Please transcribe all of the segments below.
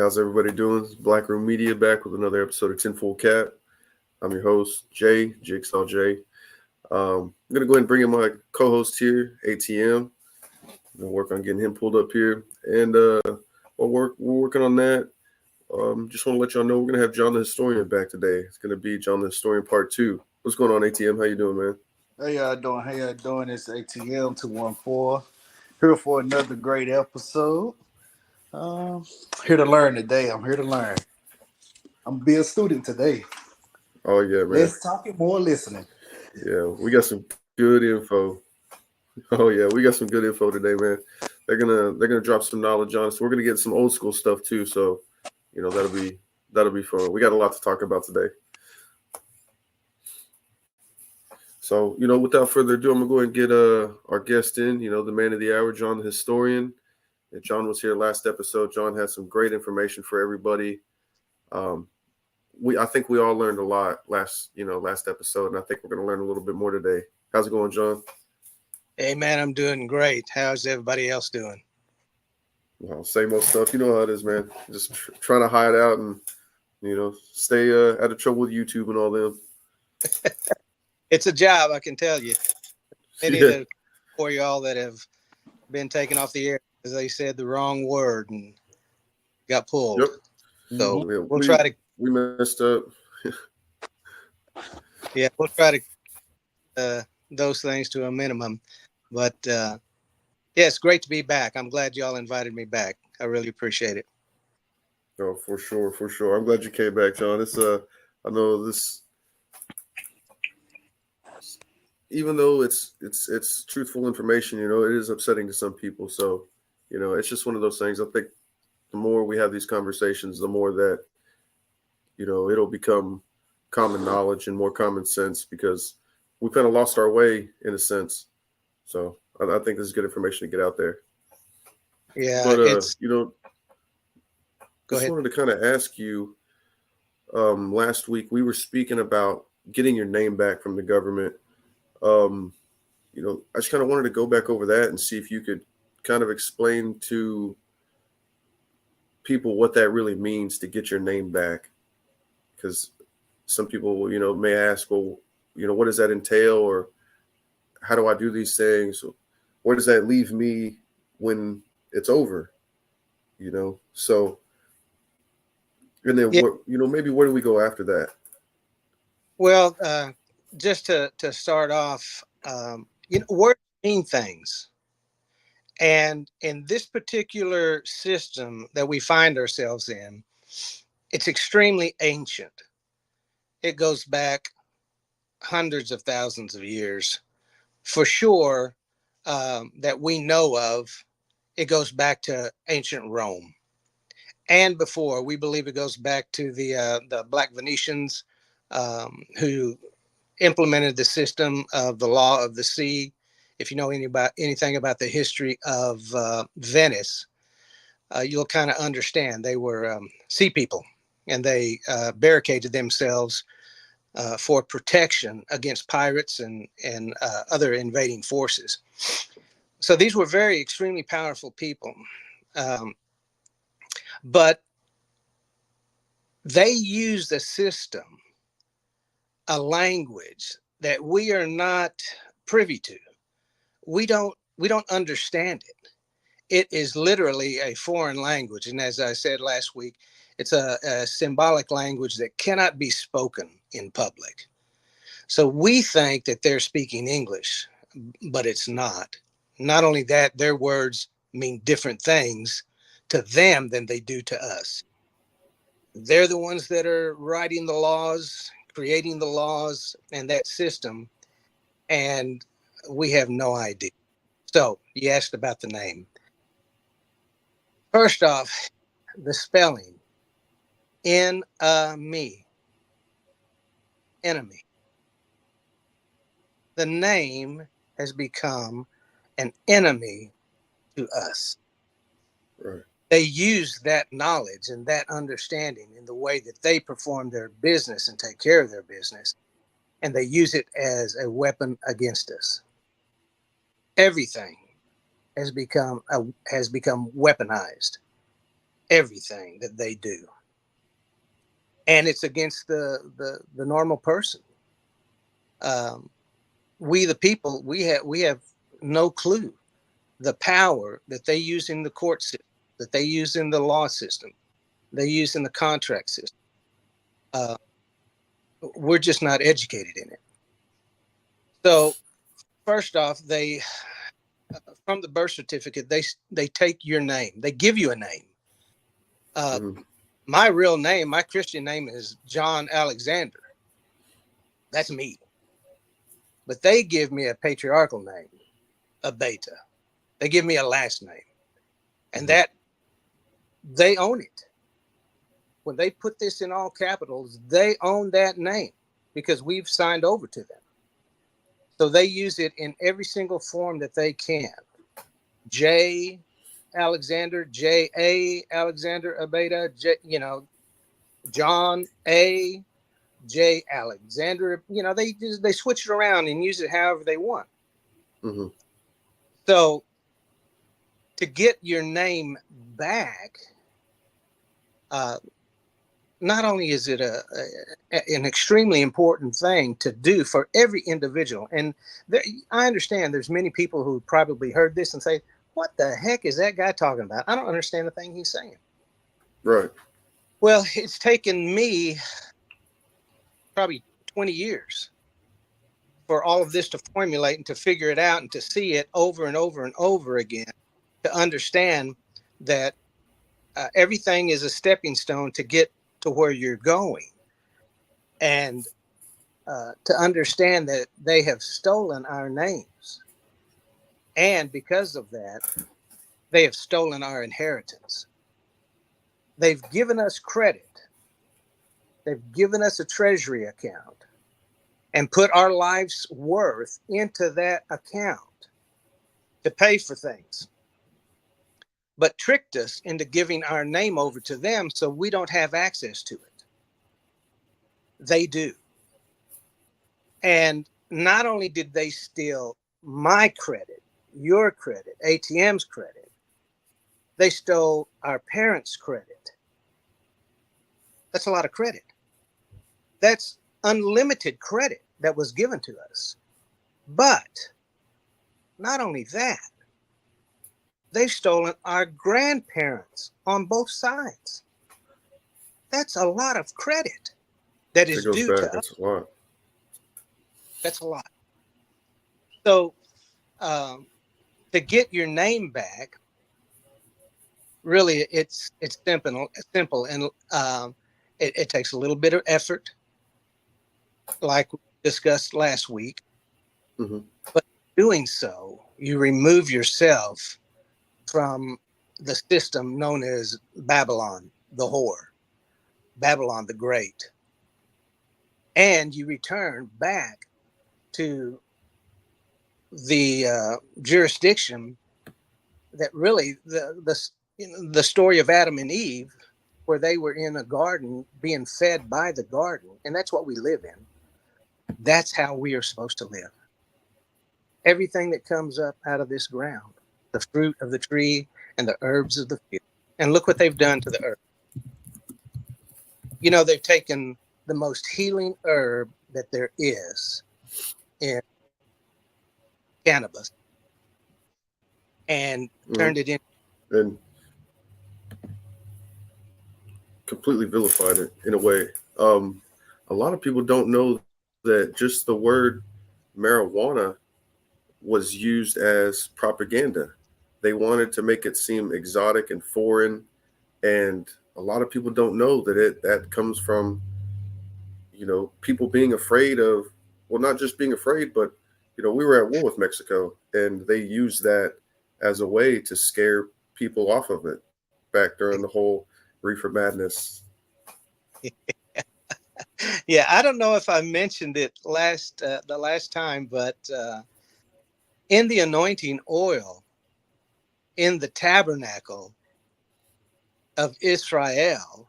How's everybody doing? It's Black Room Media back with another episode of Tinfoil Cap. I'm your host, Jay, Jigsaw Jay. I'm going to go ahead and bring in my co-host here, ATM. I'm going to work on getting him pulled up here. And we're working on that. Just want to let y'all know we're going to have John the Historian back today. It's going to be John the Historian Part 2. What's going on, ATM? How you doing, man? How y'all doing? How y'all doing? It's ATM 214. Here for another great episode. Here to learn today. I'm here to learn. I'm be a student today. Oh, yeah, man. Less talking, more listening. Yeah, we got some good info. Oh, yeah, we got some good info today, man. They're gonna drop some knowledge on us. We're gonna get some old school stuff too. So, that'll be fun. We got a lot to talk about today. So, without further ado, I'm going to go ahead and get our guest in, the man of the hour, John the Historian. And John was here last episode. John had some great information for everybody. I think we all learned a lot last episode, and I think we're going to learn a little bit more today. How's it going, John? Hey, man, I'm doing great. How's everybody else doing? Well, same old stuff. You know how it is, man. Just trying to hide out and, stay out of trouble with YouTube and all them. It's a job, I can tell you. Many for y'all that have been taken off the air because they said the wrong word and got pulled. Yep. So Yeah, we'll try to. We messed up. Yeah, we'll try to those things to a minimum. But yeah, it's great to be back. I'm glad y'all invited me back. I really appreciate it. Oh, for sure. I'm glad you came back, John. It's I know this. Even though it's truthful information, it is upsetting to some people. So, it's just one of those things. I think the more we have these conversations, the more that, it'll become common knowledge and more common sense because we kind of lost our way in a sense. So I think this is good information to get out there. Yeah. But, Go ahead. wanted to kind of ask you, last week we were speaking about getting your name back from the government. I just kind of wanted to go back over that and see if you could kind of explain to people what that really means to get your name back. Because some people, may ask, well, what does that entail? Or how do I do these things? Where does that leave me when it's over? So, and then, maybe where do we go after that? Well, just to start off, words mean things. And in this particular system that we find ourselves in, it's extremely ancient. It goes back hundreds of thousands of years. For sure, that we know of, it goes back to ancient Rome. And before, we believe it goes back to the Black Venetians who implemented the system of the law of the sea. If you know anything about the history of Venice, you'll kind of understand they were sea people, and they barricaded themselves for protection against pirates and other invading forces. So these were very extremely powerful people, but they used a system, a language that we are not privy to. We don't understand it. It is literally a foreign language. And as I said last week, it's a symbolic language that cannot be spoken in public. So we think that they're speaking English, but it's not. Not only that, their words mean different things to them than they do to us. They're the ones that are writing the laws, creating the laws and that system, and we have no idea. So you asked about the name. First off, the spelling, enemy. The name has become an enemy to us. Right. They use that knowledge and that understanding in the way that they perform their business and take care of their business, and they use it as a weapon against us. Everything has become weaponized. everything that they do. And it's against the normal person. We the people, we have no clue the power that they use in the court system, that they use in the law system, they use in the contract system. We're just not educated in it. So first off, they from the birth certificate, they take your name, they give you a name. My real name, my Christian name is John Alexander. That's me. But they give me a patriarchal name, Abeta. They give me a last name. And that they own it. When they put this in all capitals, they own that name because we've signed over to them. So they use it in every single form that they can. J. Alexander, J.A. Alexander Abeta, John A. J. Alexander. They switch it around and use it however they want. Mm-hmm. So to get your name back, not only is it an extremely important thing to do for every individual, and I understand there's many people who probably heard this and say, what the heck is that guy talking about? I don't understand the thing he's saying. Right. Well, it's taken me probably 20 years for all of this to formulate and to figure it out and to see it over and over and over again, to understand that everything is a stepping stone to get to where you're going, and to understand that they have stolen our names, and because of that they have stolen our inheritance. They've given us credit, they've given us a treasury account and put our life's worth into that account to pay for things, but tricked us into giving our name over to them so we don't have access to it. They do. And not only did they steal my credit, your credit, ATM's credit, they stole our parents' credit. That's a lot of credit. That's unlimited credit that was given to us. But not only that, they've stolen our grandparents on both sides. That's a lot of credit that is due to us. That's a lot. That's a lot. So to get your name back, really, it's simple, and it takes a little bit of effort, like we discussed last week. Mm-hmm. But doing so, you remove yourself from the system known as Babylon the whore, Babylon the Great, and you return back to the jurisdiction that really the story of Adam and Eve, where they were in a garden being fed by the garden, and that's what we live in. That's how we are supposed to live. Everything that comes up out of this ground, the fruit of the tree and the herbs of the field. And look what they've done to the herb. They've taken the most healing herb that there is in cannabis and turned it in. And completely vilified it in a way. A lot of people don't know that just the word marijuana was used as propaganda. They wanted to make it seem exotic and foreign, and a lot of people don't know that that comes from people being afraid of, well, not just being afraid, but we were at war with Mexico, and they used that as a way to scare people off of it back during the whole reefer madness. Yeah, I don't know if I mentioned it the last time, but in the anointing oil in the tabernacle of Israel,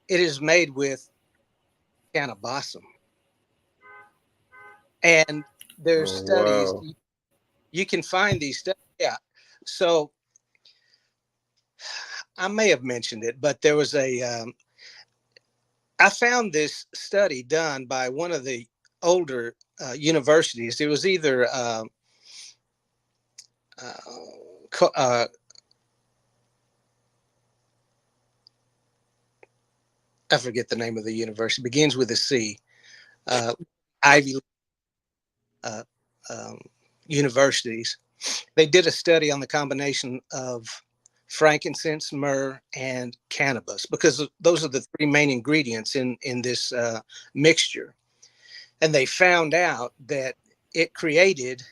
it is made with cannabisum. And there's studies. Wow. You can find these studies. Yeah. So I may have mentioned it, but there was I found this study done by one of the older universities. It was either I forget the name of the university. Begins with a C. Ivy uh, um, universities. They did a study on the combination of frankincense, myrrh, and cannabis, because those are the three main ingredients in this mixture. And they found out that it created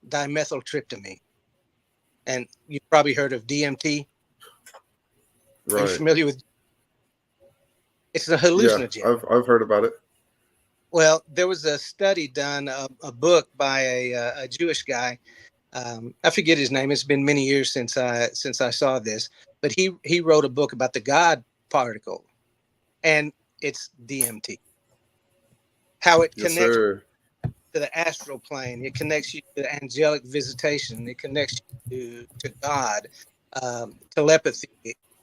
dimethyltryptamine. And you've probably heard of DMT. Are you Right. familiar with? It's a Yeah, hallucinogen. I've heard about it. Well, there was a study done, a book by a Jewish guy. I forget his name. It's been many years since I saw this, but he wrote a book about the God particle, and it's DMT. How it Yes, connects sir. to the astral plane. It connects you to angelic visitation. It connects you to God, telepathy,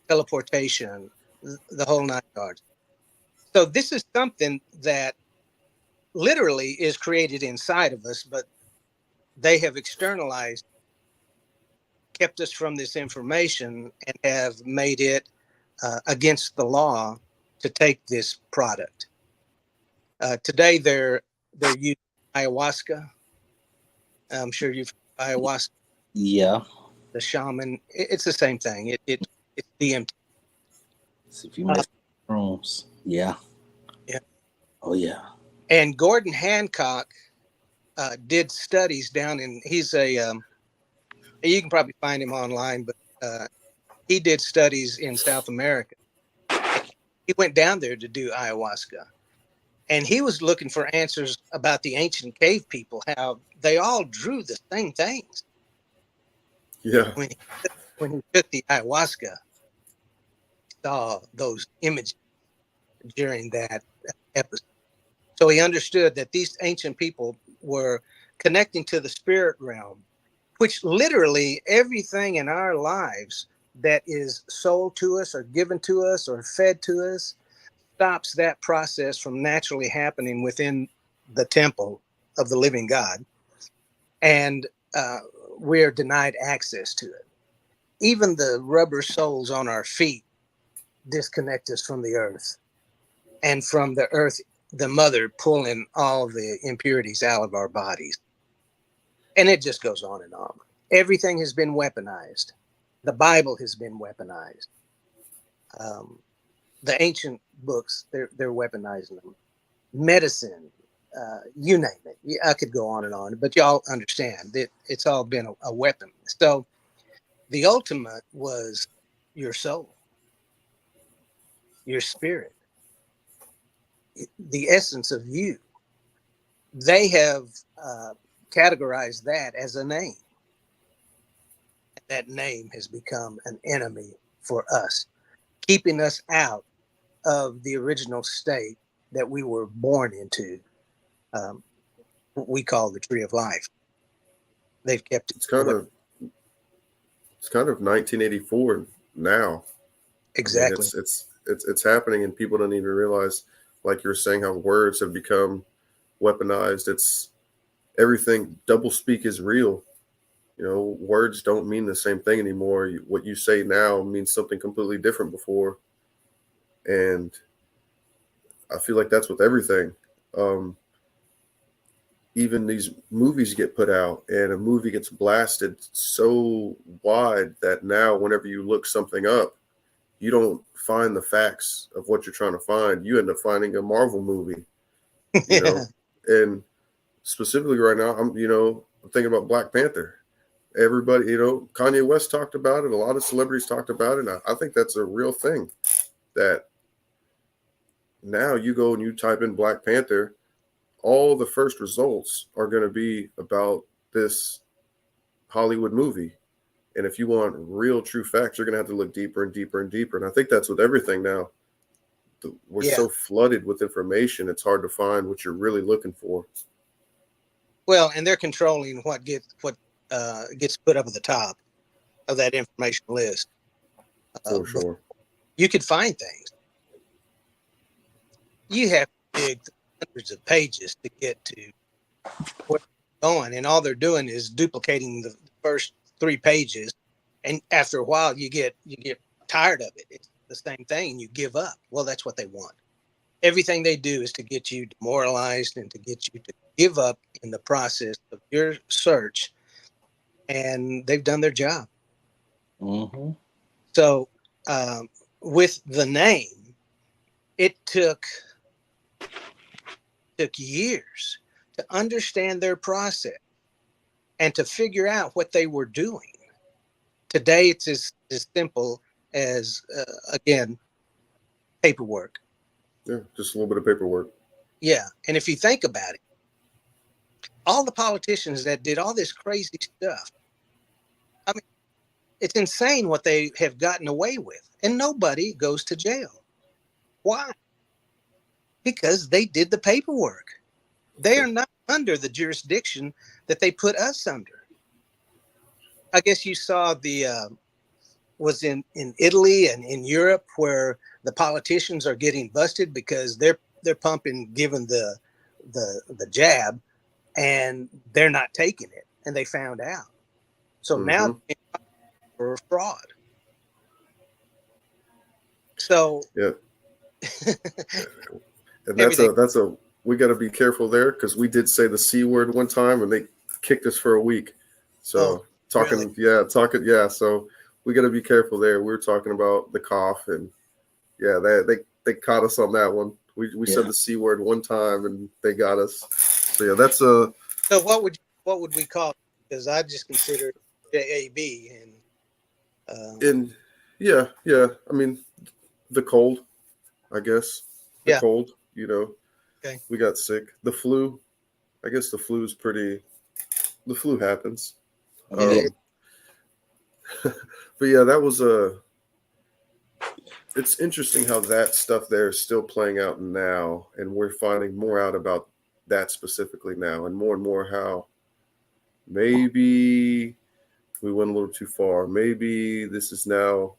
teleportation, the whole nine yards. So this is something that literally is created inside of us, but they have externalized, kept us from this information, and have made it against the law to take this product. Today, they're using ayahuasca. I'm sure you've ayahuasca. Yeah. The shaman. It's the same thing. It's DMT. So if you mess with rooms, yeah. Yeah. Oh yeah. And Gordon Hancock did studies down in. He's a. You can probably find him online, but he did studies in South America. He went down there to do ayahuasca, and he was looking for answers about the ancient cave people, how they all drew the same things. Yeah. When he took the ayahuasca, he saw those images during that episode. So he understood that these ancient people were connecting to the spirit realm, which literally everything in our lives that is sold to us or given to us or fed to us stops that process from naturally happening within the temple of the living God. And we're denied access to it. Even the rubber soles on our feet disconnect us from the earth, and from the earth, the mother pulling all the impurities out of our bodies. And it just goes on and on. Everything has been weaponized. The Bible has been weaponized. The ancient books, they're weaponizing them. Medicine, you name it. I could go on and on, but y'all understand that it's all been a weapon. So the ultimate was your soul, your spirit, the essence of you. They have categorized that as a name. That name has become an enemy for us, keeping us out of the original state that we were born into. What we call the tree of life. They've kept it. It's kind of 1984 now. Exactly. I mean, it's happening, and people don't even realize, like you're saying, how words have become weaponized. It's everything. Double speak is real. You know, words don't mean the same thing anymore. What you say now means something completely different before. And I feel like that's with everything. Even these movies get put out, and a movie gets blasted so wide that now whenever you look something up, you don't find the facts of what you're trying to find. You end up finding a Marvel movie, you know. And specifically right now, I'm thinking about Black Panther. Everybody, Kanye West talked about it. A lot of celebrities talked about it. And I think that's a real thing, that now you go and you type in Black Panther, all the first results are going to be about this Hollywood movie. And if you want real, true facts, you're going to have to look deeper and deeper and deeper. And I think that's with everything now. We're so flooded with information, it's hard to find what you're really looking for. Well, and they're controlling what gets put up at the top of that information list. For sure. You could find things. You have to dig hundreds of pages to get to where they're going, and all they're doing is duplicating the first 3 pages. And after a while, you get tired of it. It's the same thing, and you give up. Well, that's what they want. Everything they do is to get you demoralized and to get you to give up in the process of your search. And they've done their job. Mm-hmm. So with the name, it took years to understand their process and to figure out what they were doing. Today, it's as simple as, again, paperwork. Yeah, just a little bit of paperwork. Yeah. And if you think about it, all the politicians that did all this crazy stuff, I mean, it's insane what they have gotten away with. And nobody goes to jail. Why? Because they did the paperwork. They are not under the jurisdiction that they put us under. I guess you saw was in Italy and in Europe where the politicians are getting busted because they're pumping, given the jab, and they're not taking it, and they found out. So now for fraud. So yeah, and that's a we got to be careful there, because we did say the C word one time and they kicked us for a week. So really? So we got to be careful there. We were talking about the cough, and they caught us on that one. We said the C word one time and they got us. So yeah, that's a. So what would we call it? Because I just consider it JAB and I mean, the cold, I guess. The cold, Okay. We got sick. The flu, I guess the flu happens. But yeah, that was it's interesting how that stuff there is still playing out now, and we're finding more out about that specifically now, and more how maybe we went a little too far. Maybe this is now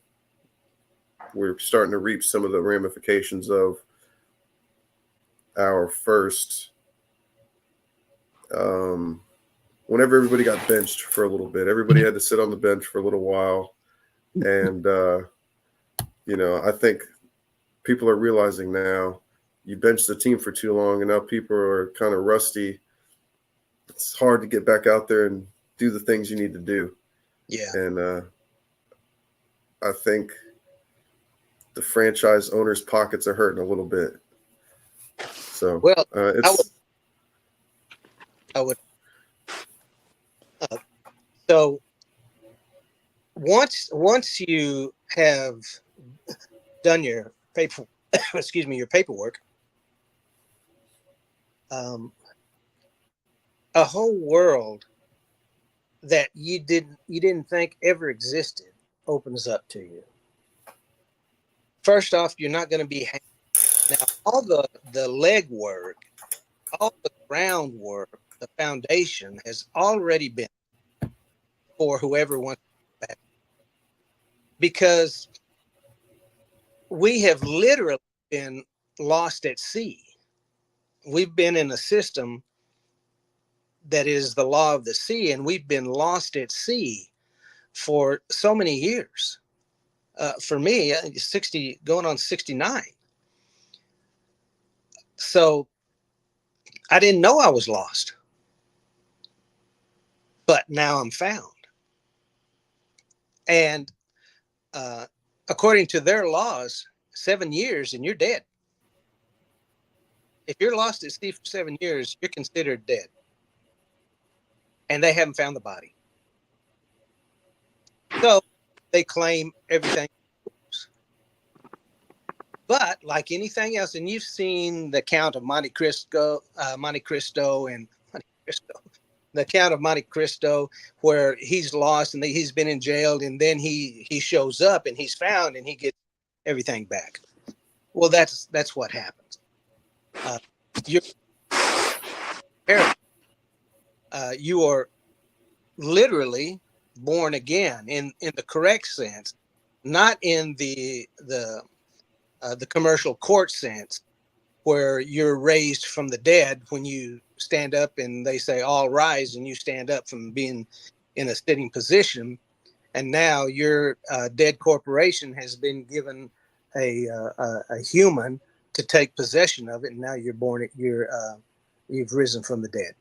we're starting to reap some of the ramifications of our first whenever everybody got benched for a little bit. Everybody had to sit on the bench for a little while, and I think people are realizing now, you bench the team for too long and now people are kind of rusty. It's hard to get back out there and do the things you need to do. Yeah. And I think the franchise owners' pockets are hurting a little bit. So I would. So once you have done your your paperwork, a whole world that you didn't think ever existed opens up to you. First off, you're not going to be now all the legwork, all the groundwork, the foundation has already been for whoever wants to back. Because we have literally been lost at sea. We've been in a system that is the law of the sea, and we've been lost at sea for so many years. For me, 60 going on 69. So I didn't know I was lost, but now I'm found. And according to their laws, 7 years and you're dead. If you're lost at sea for 7 years, you're considered dead. And they haven't found the body. So they claim everything. But like anything else, and you've seen the Count of Monte Cristo, the Count of Monte Cristo, where he's lost and he's been in jail, and then he shows up and he's found and he gets everything back. Well, that's what happens. You are literally born again in the correct sense. not in the commercial court sense, where you're raised from the dead when you stand up and they say all rise and you stand up from being in a sitting position, and now your dead corporation has been given a human to take possession of it, and now you've risen from the dead.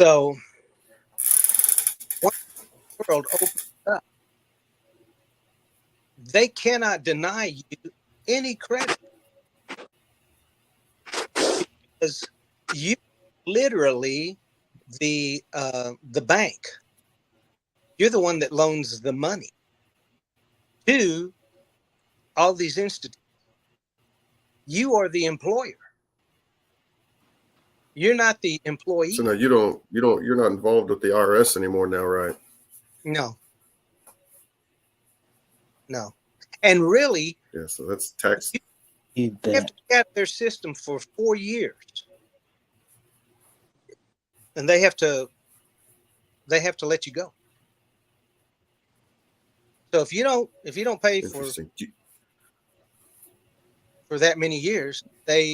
So once the world opens up, they cannot deny you any credit, because you literally the bank. You're the one that loans the money to all these institutes. You are the employer. You're not the employee. So now you're not involved with the IRS anymore now, right? No. And really, Yeah, so that's tax. you have to get out of their system for 4 years. And they have to let you go. So if you don't pay for Interesting. that many years,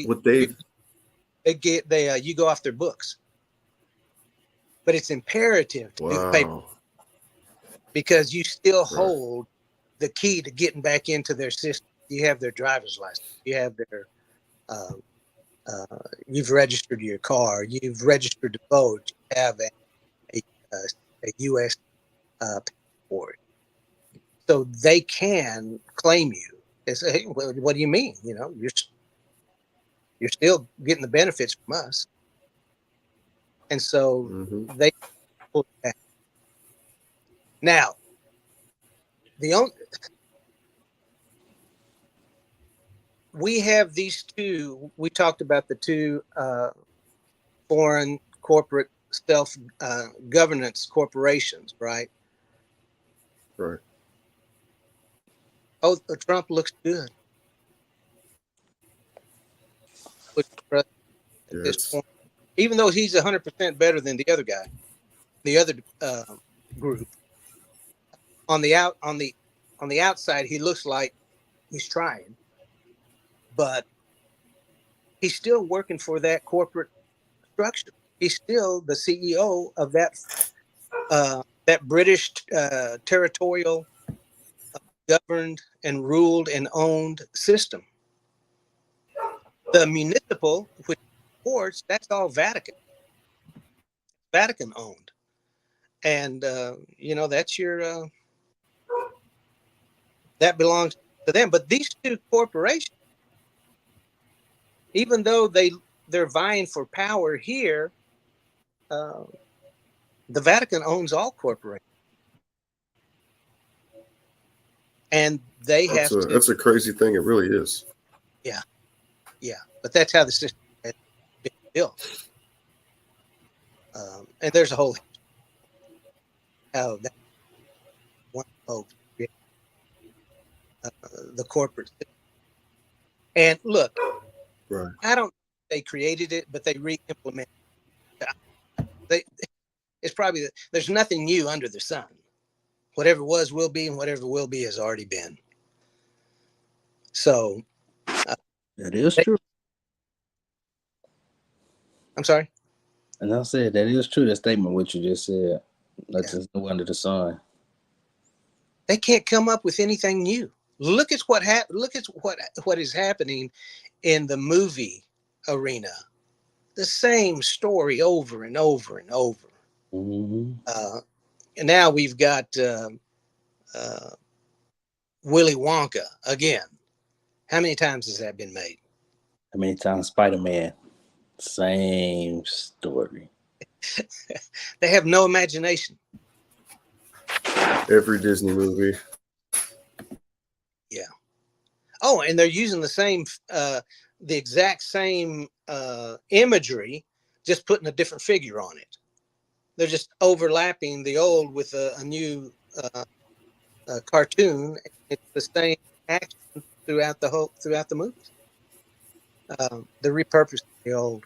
With Dave, you go off their books. But it's imperative to do the paper, wow. because you still hold the key to getting back into their system. You have their driver's license. You have their you've registered your car. You've registered to vote. You have a U.S. passport, so they can claim you. They say, "Hey, what do you mean? You know, you're still getting the benefits from us." And so they pull it back. Now, we have these two. We talked about the two foreign corporate self-governance corporations, right? Right. Oh, Trump looks good. At this point, even though he's 100% better than the other guy, the other group. On the outside, he looks like he's trying, but he's still working for that corporate structure. He's still the CEO of that British territorial governed and ruled and owned system. The municipal, which ports, that's all Vatican owned, and that's your that belongs to them. But these two corporations, even though they're vying for power here, the Vatican owns all corporations, and they have to. That's a crazy thing. It really is. Yeah, but that's how the system has been built. And there's a whole how that one folks the corporate system. And look, Right. I don't know if they created it, but they re-implemented it. It's probably there's nothing new under the sun. Whatever was will be, and whatever will be has already been. So that is true. I'm sorry. And I said that is true. That statement, what you just said, nothing's new under the sun. They can't come up with anything new. Look at what is happening in the movie arena. The same story over and over and over. Mm-hmm. And now we've got Willy Wonka again. How many times has that been made? How many times Spider-Man? Same story. They have no imagination. Every Disney movie. Yeah. Oh, and they're using the exact same imagery, just putting a different figure on it. They're just overlapping the old with a new cartoon. It's the same action throughout the movie. They repurposed the old.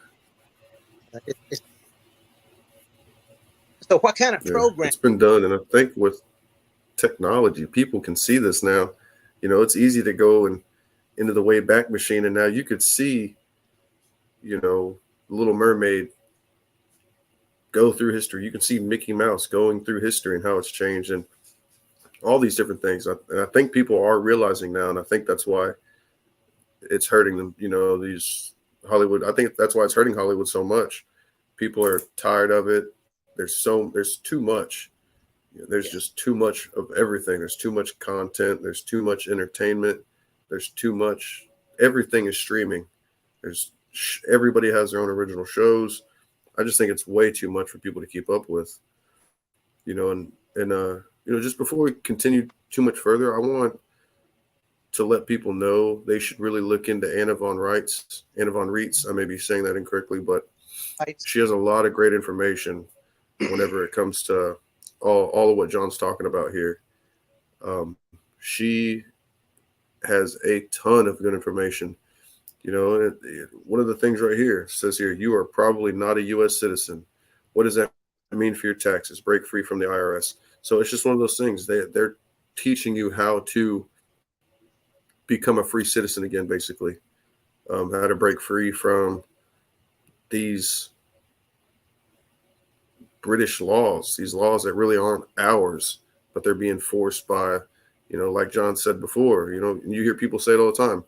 So what kind of program? It's been done, and I think with technology. People can see this now. You know, it's easy to go and into the Wayback Machine, and now you could see, you know, Little Mermaid go through history. You can see Mickey Mouse going through history and how it's changed, and all these different things. And I think people are realizing now, and I think that's why it's hurting them. You know, these Hollywood. I think that's why it's hurting Hollywood so much. People are tired of it. There's too much. There's just too much of everything. There's too much content. There's too much entertainment. There's too much. Everything is streaming. Everybody has their own original shows. I just think it's way too much for people to keep up with. You know, and you know, just before we continue too much further, I want to let people know they should really look into Anna von Reitz. Anna von Reitz. I may be saying that incorrectly, but she has a lot of great information whenever it comes to all of what John's talking about here. She has a ton of good information. You know, one of the things right here says here, you are probably not a U.S. citizen. What does that mean for your taxes? Break free from the IRS. So it's just one of those things. They're teaching you how to become a free citizen again, basically. How to break free from these British laws, these laws that really aren't ours, but they're being forced by, you know, like John said before, you know, you hear people say it all the time,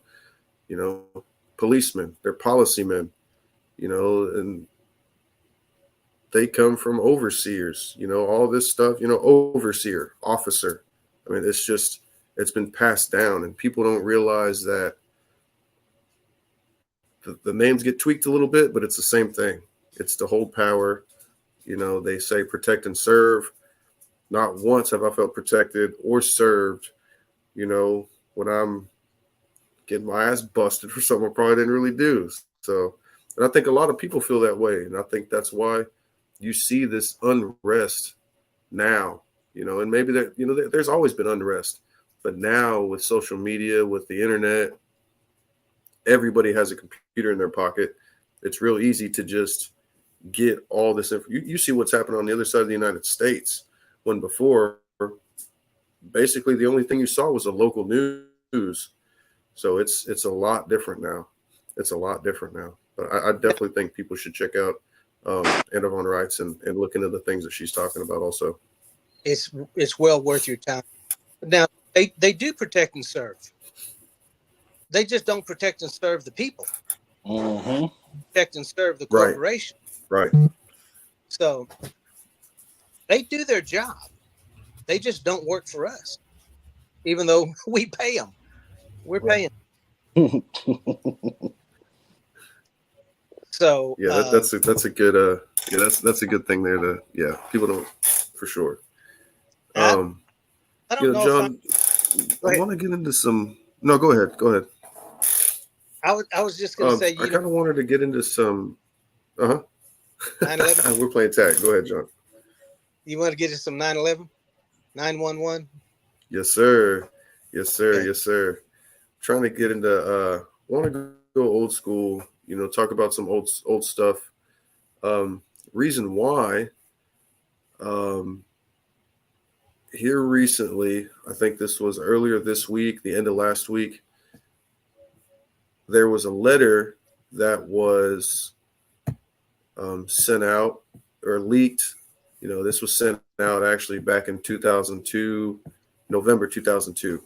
you know, policemen, they're policy men, you know, and they come from overseers, you know, all this stuff, you know, overseer, officer. I mean, it's been passed down, and people don't realize that the names get tweaked a little bit, but it's the same thing. It's to hold power. You know, they say protect and serve. Not once have I felt protected or served, you know, when I'm getting my ass busted for something I probably didn't really do. So, and I think a lot of people feel that way. And I think that's why you see this unrest now, you know, and maybe that, you know, there's always been unrest, but now with social media, with the internet, everybody has a computer in their pocket. It's real easy to just get all this info. You see what's happening on the other side of the United States, when before basically the only thing you saw was the local news. So it's a lot different now. It's a lot different now. But I definitely think people should check out Anna von Reitz and look into the things that she's talking about also. It's well worth your time. Now, they do protect and serve. They just don't protect and serve the people. Mm-hmm. Protect and serve the corporation. Right. So they do their job. They just don't work for us, even though we pay them. We're paying. So yeah, that's a good that's a good thing there to people don't, for sure. I don't you know, know, John, I want to get into some. No, go ahead. Go ahead. I was just going to say, I kind of wanted to get into some. 9/11. We're playing tag. Go ahead, John. You want to get into some 9/11, 9/11? Yes, sir. Yes, sir. Okay. Yes, sir. Trying to get into. Want to go old school. You know, talk about some old stuff. Reason why. Here recently, I think this was earlier this week, the end of last week, there was a letter that was sent out or leaked. You know, this was sent out actually back in 2002, November 2002,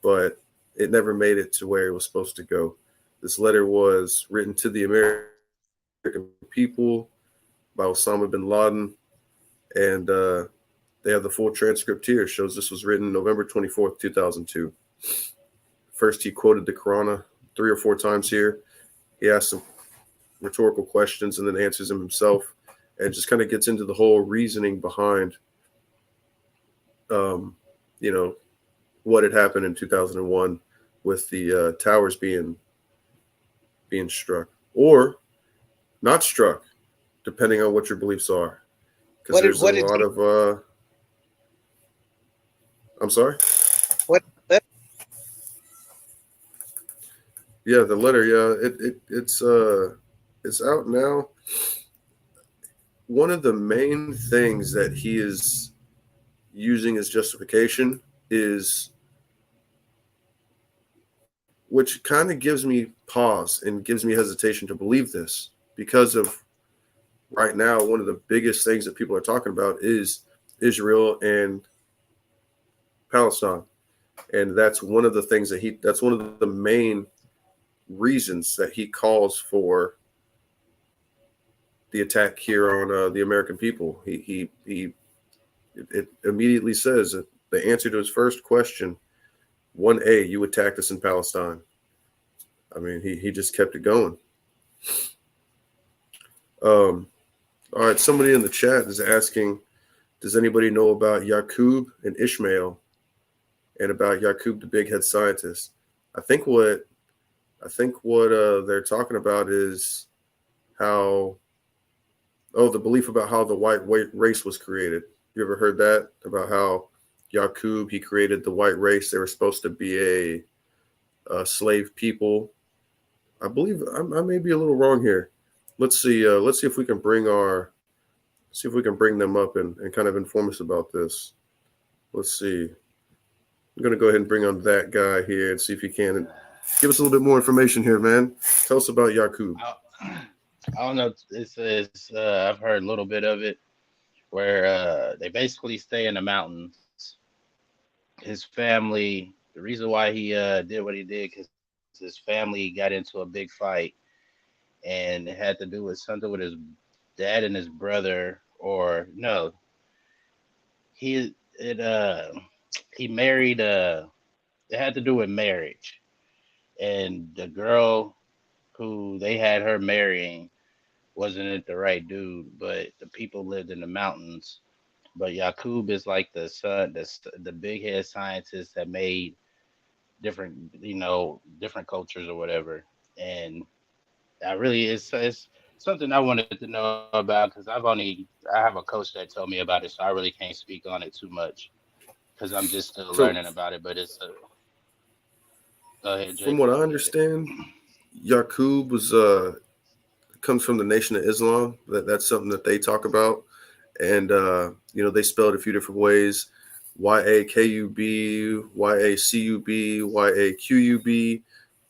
but it never made it to where it was supposed to go. This letter was written to the American people by Osama bin Laden, and they have the full transcript here. It shows this was written November 24th, 2002. First, he quoted the Quran 3 or 4 times here. He asked some rhetorical questions and then answers them himself, and just kind of gets into the whole reasoning behind, you know, what had happened in 2001 with the towers being struck or not struck, depending on what your beliefs are. Because there's a lot of I'm sorry? What? Yeah, the letter. Yeah, it's out now. One of the main things that he is using as justification is, which kind of gives me pause and gives me hesitation to believe this, because of right now, one of the biggest things that people are talking about is Israel and Palestine. And that's one of the things that's one of the main reasons that he calls for the attack here on the American people. It immediately says that the answer to his first question, 1A, you attacked us in Palestine. I mean, he just kept it going. All right, somebody in the chat is asking, does anybody know about Yaqub and Ishmael and about Yaqub, the big head scientist? I think what they're talking about is how, the belief about how the white race was created. You ever heard that, about how Yaqub, he created the white race? They were supposed to be a slave people. I believe I may be a little wrong here. Let's see if we can bring them up and kind of inform us about this. Let's see. I'm going to go ahead and bring on that guy here and see if he can give us a little bit more information here, man. Tell us about Yaqub. I don't know. It says I've heard a little bit of it, where they basically stay in the mountains. His family, the reason why he did what he did, because his family got into a big fight, and it had to do with something with his dad and his brother, or no, he married it had to do with marriage, and the girl who they had her marrying wasn't the right dude, but the people lived in the mountains. But Yaqub is like the son, the big head scientist that made different cultures or whatever. And it's something I wanted to know about, because I have a coach that told me about it, so I really can't speak on it too much because I'm just still learning about it. But it's go ahead, Jake. From what I understand, Yaqub comes from the Nation of Islam. That's something that they talk about, and they spell it a few different ways: Yaqub, Yacub,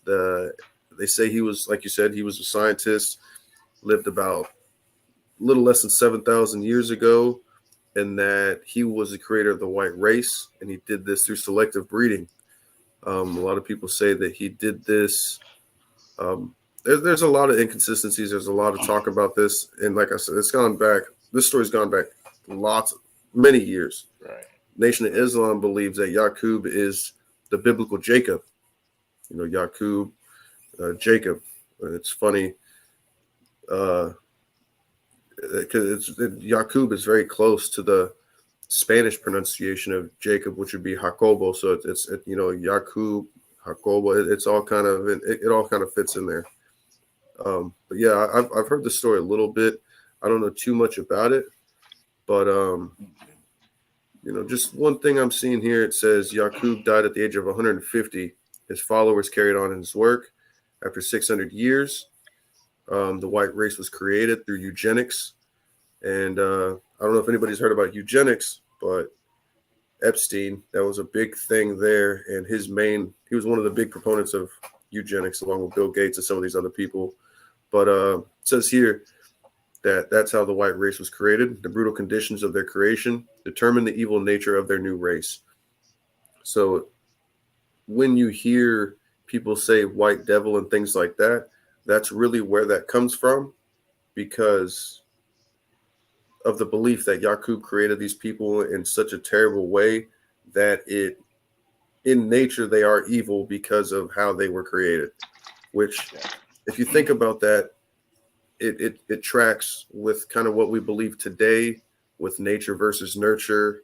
Yaqub. They say he was, like you said, he was a scientist, lived about a little less than 7,000 years ago, and that he was the creator of the white race, and he did this through selective breeding. A lot of people say that he did this. There's a lot of inconsistencies. There's a lot of talk about this, and like I said, it's gone back. This story's gone back many years. Right. Nation of Islam believes that Yaqub is the biblical Jacob. Yaqub, Jacob. It's funny because Yaqub is very close to the Spanish pronunciation of Jacob, which would be Jacobo. So it's Yaqub, Jacobo. It's all kind of it all kind of fits in there. But yeah, I've heard the story a little bit. I don't know too much about it, but just one thing I'm seeing here. It says Yaqub died at the age of 150. His followers carried on his work. After 600 years, the white race was created through eugenics. And I don't know if anybody's heard about eugenics, but Epstein, that was a big thing there. And he was one of the big proponents of eugenics, along with Bill Gates and some of these other people. But it says here that that's how the white race was created. The brutal conditions of their creation determine the evil nature of their new race. So when you hear people say white devil and things like that, that's really where that comes from, because of the belief that Yaqub created these people in such a terrible way that in nature, they are evil because of how they were created, which if you think about that, it tracks with kind of what we believe today with nature versus nurture.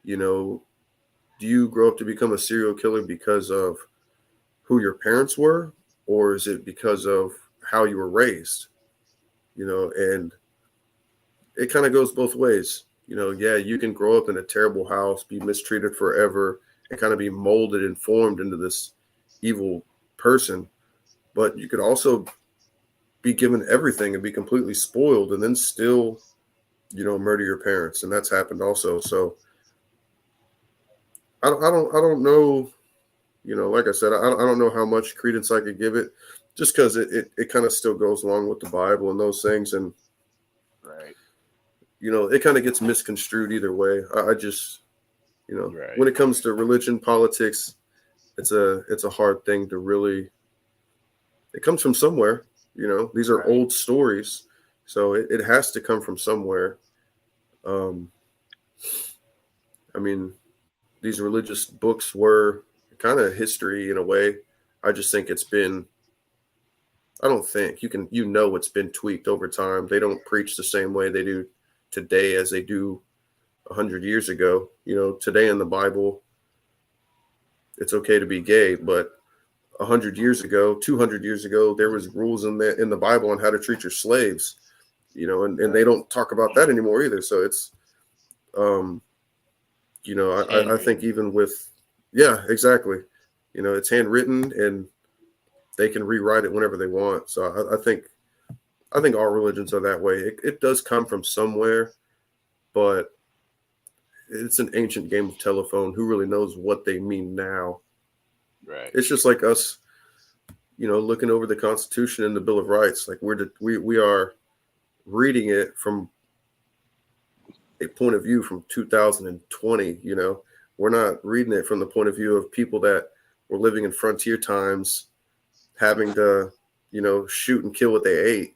Do you grow up to become a serial killer because of who your parents were, or is it because of how you were raised? And it kind of goes both ways. Yeah, you can grow up in a terrible house, be mistreated forever, and kind of be molded and formed into this evil person. But you could also be given everything and be completely spoiled and then still, murder your parents. And that's happened also. So I don't know. You know, like I said, I don't know how much credence I could give it, just because it kind of still goes along with the Bible and those things, and Right. you know, it kind of gets misconstrued either way. I just, you know, Right. when it comes to religion, politics, it's a hard thing to really. It comes from somewhere. You know, these are Right. old stories, so it has to come from somewhere. Um, I mean, these religious books were kind of history in a way. I just think it's been. I don't think you know it's been tweaked over time. They don't preach the same way they do today as they do 100 years ago. You know, today in the Bible, it's okay to be gay, but 100 years ago, 200 years ago, there was rules in the Bible on how to treat your slaves. You know, and they don't talk about that anymore either. So it's, you know, It's I think handwritten. even with, yeah, exactly. You know, it's handwritten and they can rewrite it whenever they want. So I think all religions are that way. It does come from somewhere, but it's an ancient game of telephone. Who really knows what they mean now? Right. It's just like us, you know, looking over the Constitution and the Bill of Rights. Like we are reading it from a point of view from 2020. You know, we're not reading it from the point of view of people that were living in frontier times, having to, you know, shoot and kill what they ate.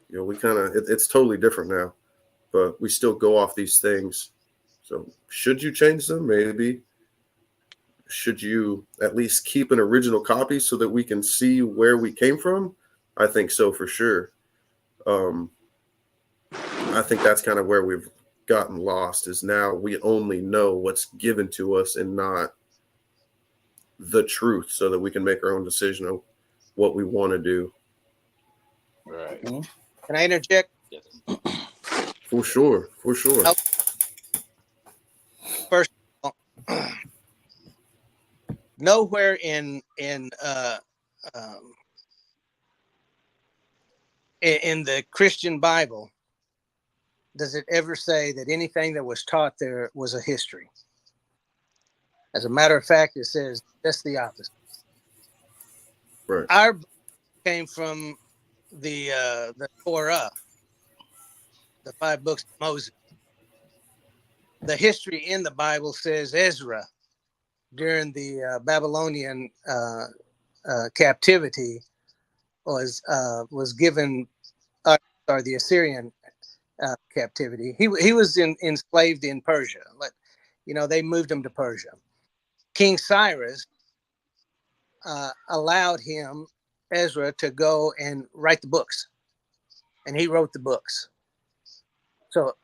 You know, we kind of it's totally different now, but we still go off these things. So should you change them? Maybe. Should you at least keep an original copy so that we can see where we came from? I think so for sure. I think that's kind of where we've gotten lost, is now we only know what's given to us and not the truth, so that we can make our own decision of what we want to do. Right. Can I interject? Yes. For sure. For sure. First of all, nowhere in the Christian Bible does it ever say that anything that was taught there was a history. As a matter of fact, it says just the opposite. Right. Our book came from the Torah, the 5 books of Moses. The history in the Bible says Ezra, during the Babylonian captivity, was given, or the Assyrian captivity. He was enslaved in Persia. You know, they moved him to Persia. King Cyrus allowed him, Ezra, to go and write the books, and he wrote the books. So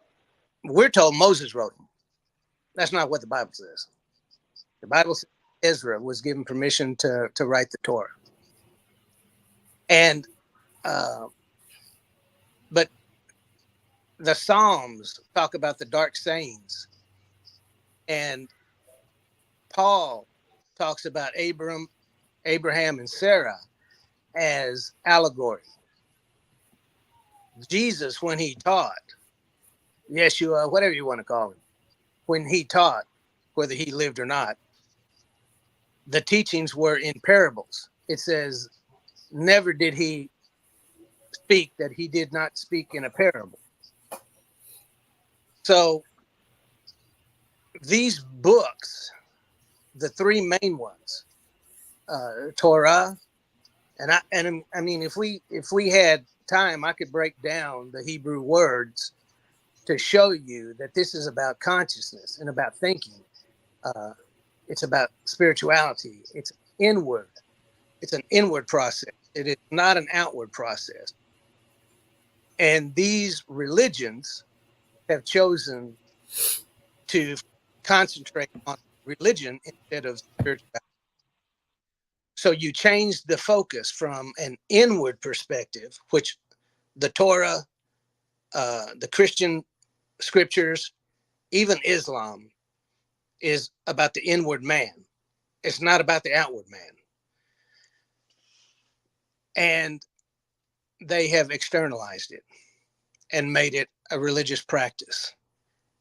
we're told Moses wrote them. That's not what the Bible says. The Bible says Ezra was given permission to write the Torah. And but the Psalms talk about the dark sayings, and Paul talks about Abraham, and Sarah as allegory. Jesus, when he taught, Yeshua, whatever you want to call him, when he taught, whether he lived or not, the teachings were in parables. It says, never did he speak that he did not speak in a parable. So these books, the 3 main ones, Torah, and I mean, if we had time, I could break down the Hebrew words to show you that this is about consciousness and about thinking. It's about spirituality. It's inward. It's an inward process. It is not an outward process. And these religions have chosen to concentrate on religion instead of spirituality. So you change the focus from an inward perspective, which the Torah, the Christian scriptures, even Islam, is about the inward man. It's not about the outward man. And they have externalized it and made it a religious practice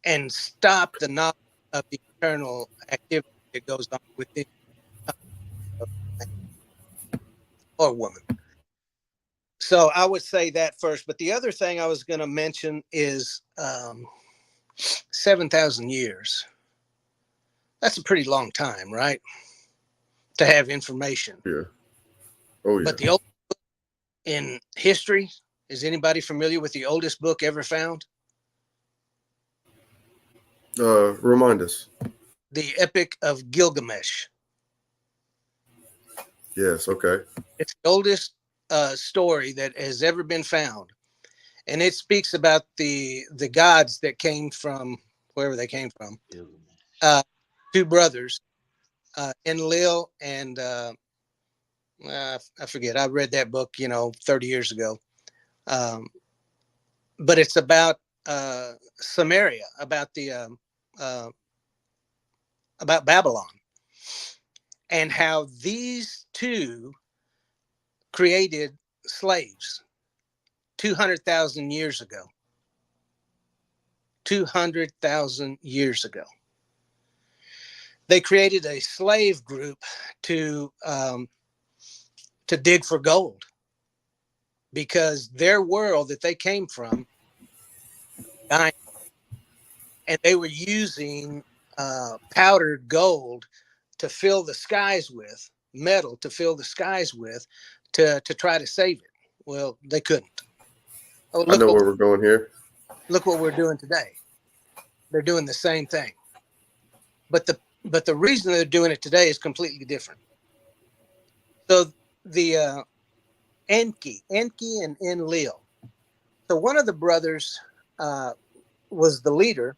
and stopped the knowledge of the eternal activity that goes on within or woman. So I would say that first. But the other thing I was going to mention is 7,000 years. That's a pretty long time, right? To have information. Yeah. Oh yeah. But the old in history, is anybody familiar with the oldest book ever found? Remind us. The Epic of Gilgamesh. Yes. Okay. It's the oldest story that has ever been found, and it speaks about the gods that came from wherever they came from. Two brothers, Enlil and I forget. I read that book, 30 years ago. But it's about Samaria, about about Babylon, and how these two created slaves 200,000 years ago. 200,000 years ago. They created a slave group to dig for gold, because their world that they came from, and they were using powdered gold to fill the skies with, metal to fill the skies with, to try to save it. Well, they couldn't. Oh, I know where we're going here. Look what we're doing today. They're doing the same thing, but the reason they're doing it today is completely different. So the Enki and Enlil. So one of the brothers was the leader,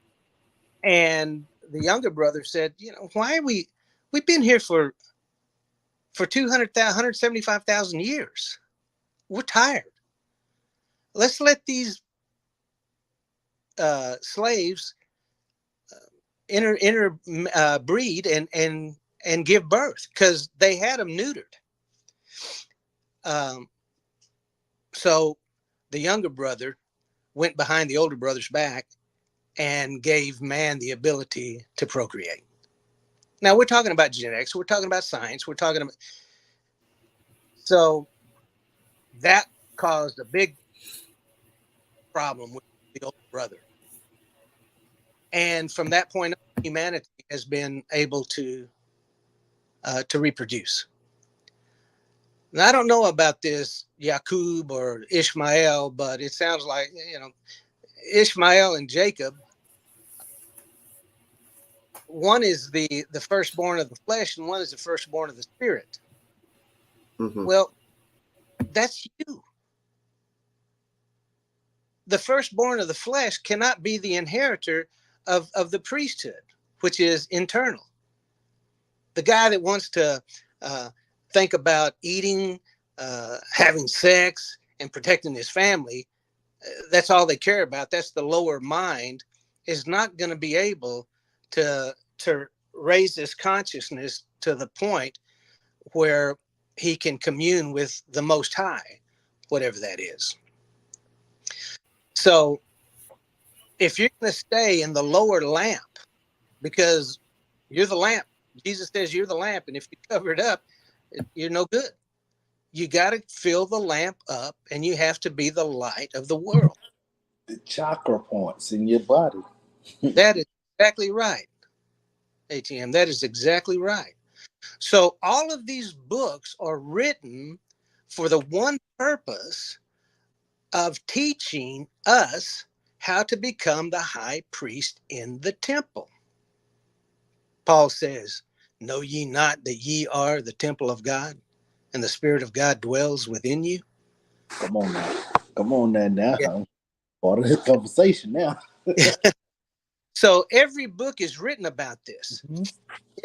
and the younger brother said, why are we've been here for 175,000 years. We're tired. Let's let these slaves interbreed and give birth, because they had them neutered. So the younger brother went behind the older brother's back and gave man the ability to procreate. Now we're talking about genetics. We're talking about science. So that caused a big problem with the older brother. And from that point on, humanity has been able to reproduce. Now, I don't know about this Yaqub or Ishmael, but it sounds like, Ishmael and Jacob, one is the firstborn of the flesh and one is the firstborn of the spirit. Mm-hmm. Well, that's you. The firstborn of the flesh cannot be the inheritor of the priesthood, which is internal. The guy that wants to think about eating, having sex, and protecting his family, that's all they care about. That's the lower mind, is not going to be able to raise his consciousness to the point where he can commune with the Most High, whatever that is. So if you're going to stay in the lower lamp, because you're the lamp, Jesus says you're the lamp, and if you cover it up, you're no good. You got to fill the lamp up, and you have to be the light of the world. The chakra points in your body. That is exactly right, ATM. That is exactly right. So all of these books are written for the one purpose of teaching us how to become the high priest in the temple. Paul says, know ye not that ye are the temple of God, and the Spirit of God dwells within you? Come on now. Yeah. Part of this conversation now. So every book is written about this. Mm-hmm.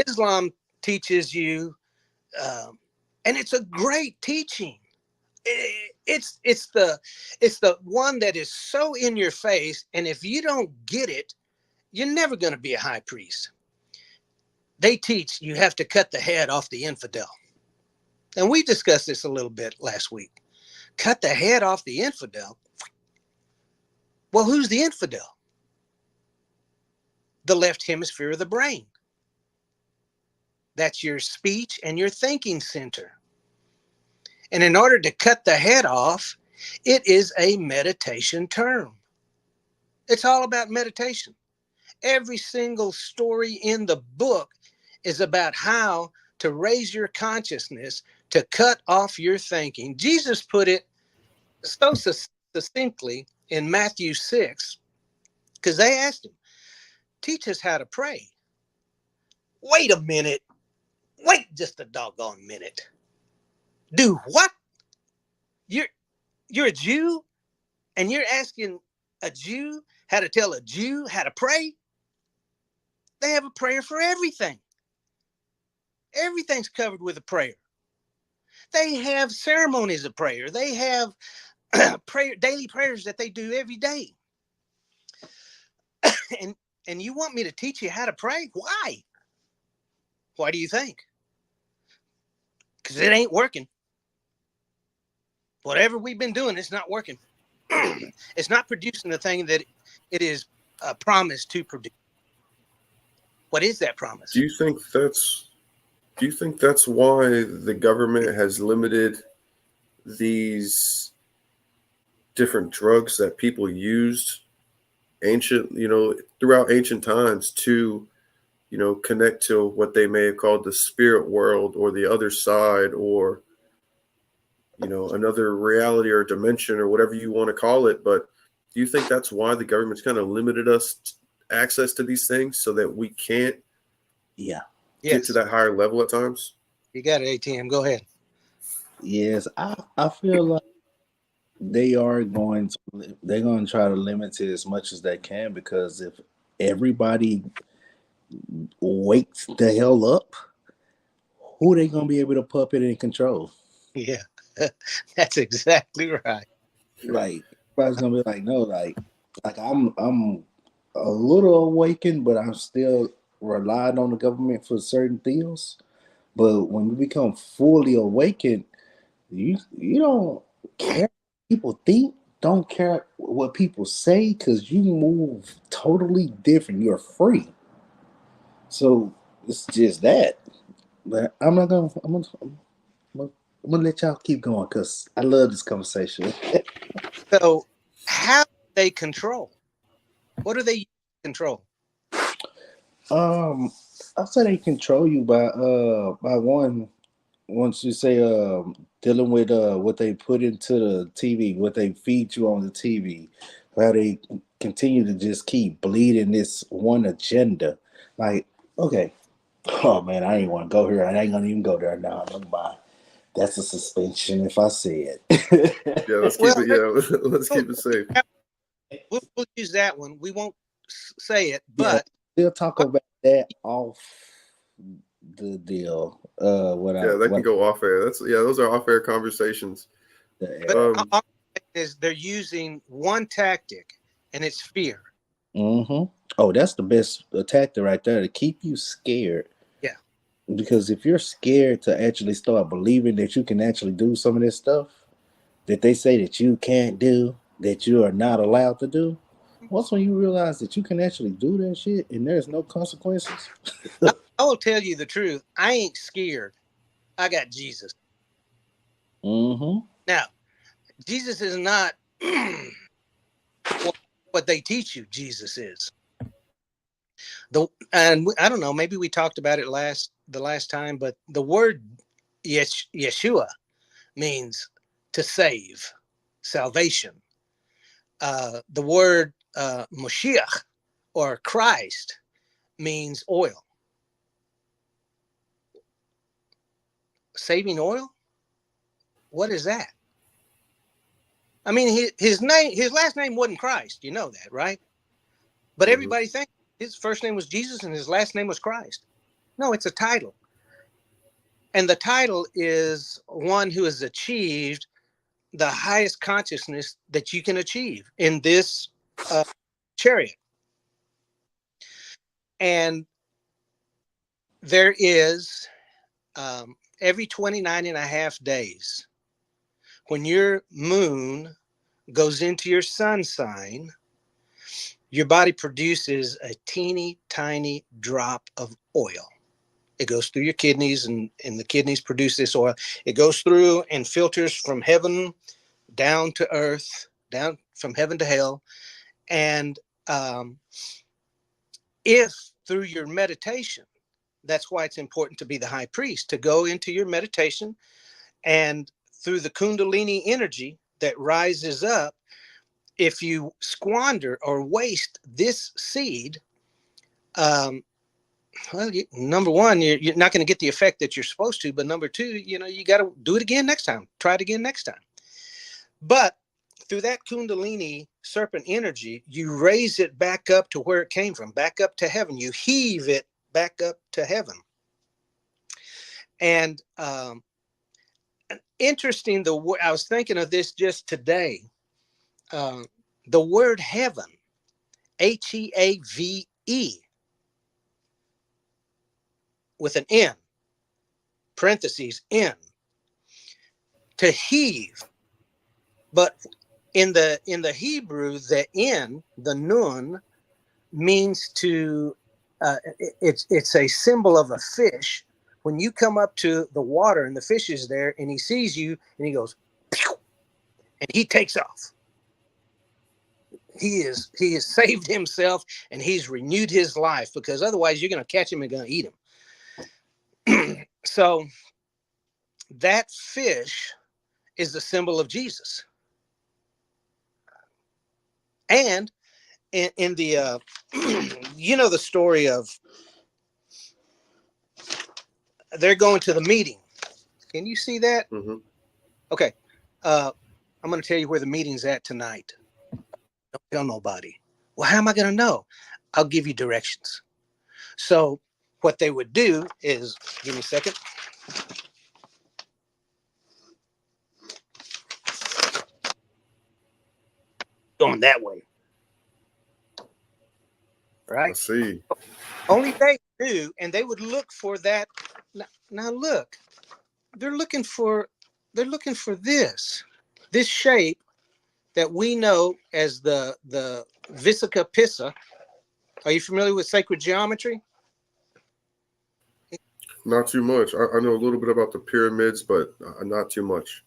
Islam teaches you, and it's a great teaching. It's the one that is so in your face, and if you don't get it, you're never going to be a high priest. They teach you have to cut the head off the infidel. And we discussed this a little bit last week. Cut the head off the infidel. Well, who's the infidel? The left hemisphere of the brain. That's your speech and your thinking center. And in order to cut the head off, it is a meditation term. It's all about meditation. Every single story in the book is about how to raise your consciousness, to cut off your thinking. Jesus put it so succinctly in Matthew 6, because they asked him, teach us how to pray. Wait a minute. Wait just a doggone minute. Do what? You're a Jew and you're asking a Jew how to tell a Jew how to pray? They have a prayer for everything. Everything's covered with a prayer. They have ceremonies of prayer. They have daily prayers that they do every day. and you want me to teach you how to pray? Why? Why do you think? Because it ain't working. Whatever we've been doing, it's not working. It's not producing the thing that it is promised to produce. What is that promise? Do you think that's why the government has limited these different drugs that people used throughout ancient times to, connect to what they may have called the spirit world or the other side, or, another reality or dimension or whatever you want to call it? But do you think that's why the government's kind of limited us access to these things so that we can't get to that higher level at times? You got it, ATM. Go ahead. Yes, I feel like they're going to try to limit it as much as they can, because if everybody wakes the hell up, who they going to be able to puppet and control? Yeah, that's exactly right. Like, everybody's going to be like, no, like I'm a little awakened, but I'm still relying on the government for certain deals. But when you become fully awakened, you don't care what people think, don't care what people say, because you move totally different. You're free. So it's just that. But I'm gonna let y'all keep going, because I love this conversation. So how do they control? What do they use to control? I'll say they control you by once you say dealing with what they put into the TV, what they feed you on the TV, how they continue to just keep bleeding this one agenda. Like, okay, oh man, I ain't want to go here. I ain't gonna even go there now. Bye. That's a suspension if I say it. Yeah, let's keep it. Yeah, let's keep it safe. We'll use that one. We won't say it, but we'll talk about that off the deal. That can go off air. Those are off air conversations. Is they're using one tactic, and it's fear. Mm-hmm. Oh, that's the best tactic right there, to keep you scared. Yeah. Because if you're scared to actually start believing that you can actually do some of this stuff that they say that you can't do, that you are not allowed to do, once when you realize that you can actually do that shit and there's no consequences. I will tell you the truth. I ain't scared. I got Jesus. Mm-hmm. Now, Jesus is not what they teach you Jesus is. And I don't know, maybe we talked about it the last time, but the word Yeshua means to save, salvation. The word Moshiach or Christ means oil. Saving oil? What is that? I mean, his last name wasn't Christ. You know that, right? But everybody thinks his first name was Jesus and his last name was Christ. No, it's a title. And the title is one who has achieved the highest consciousness that you can achieve in this chariot. And there is every 29 and a half days, when your moon goes into your sun sign, your body produces a teeny tiny drop of oil. It goes through your kidneys, and the kidneys produce this oil. It goes through and filters from heaven down to earth, down from heaven to hell. And if through your meditation, that's why it's important to be the high priest, to go into your meditation, and through the Kundalini energy that rises up, if you squander or waste this seed, well, number one, you're not going to get the effect that you're supposed to. But number two, you got to do it again next time. Try it again next time. But through that Kundalini serpent energy, you raise it back up to where it came from, back up to heaven. You heave it back up to heaven. And interesting, I was thinking of this just today. The word heaven, Heave, with an N, parentheses, N, to heave. But in the Hebrew, the N, the nun, means to, it's a symbol of a fish. When you come up to the water and the fish is there and he sees you and he goes, pew, and he takes off. He has saved himself and he's renewed his life, because otherwise you're going to catch him and going to eat him. So that fish is the symbol of Jesus. And in the, the story of, they're going to the meeting. Can you see that? Mm-hmm. Okay. I'm going to tell you where the meeting's at tonight. Don't tell nobody. Well, how am I going to know? I'll give you directions. So what they would do is, give me a second. Going that way. Right? I see. Only they knew, and they would look for that. Now look, they're looking for this shape that we know as the Vesica Pissa. Are you familiar with sacred geometry? Not too much. I know a little bit about the pyramids, but not too much.